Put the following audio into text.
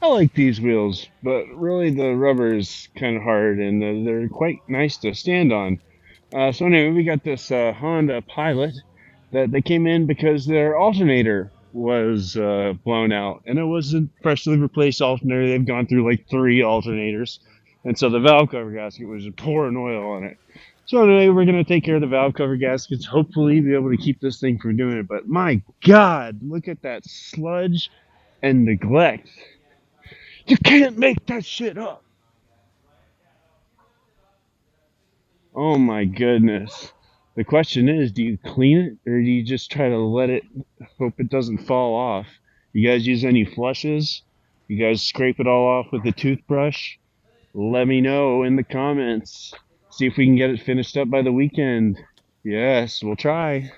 I like these wheels, but really the rubber is kind of hard, and they're quite nice to stand on. So anyway, we got this Honda Pilot that they came in because their alternator was blown out, and it was a freshly replaced alternator. They've gone through like three alternators, and so the valve cover gasket was just pouring oil on it. So anyway, we're gonna take care of the valve cover gaskets. Hopefully, be able to keep this thing from doing it. But my God, look at that sludge and neglect. You can't make that shit up. Oh my goodness. The question is, do you clean it or do you just try to let it, hope it doesn't fall off? You guys use any flushes? You guys scrape it all off with a toothbrush? Let me know in the comments. See if we can get it finished up by the weekend. Yes, we'll try.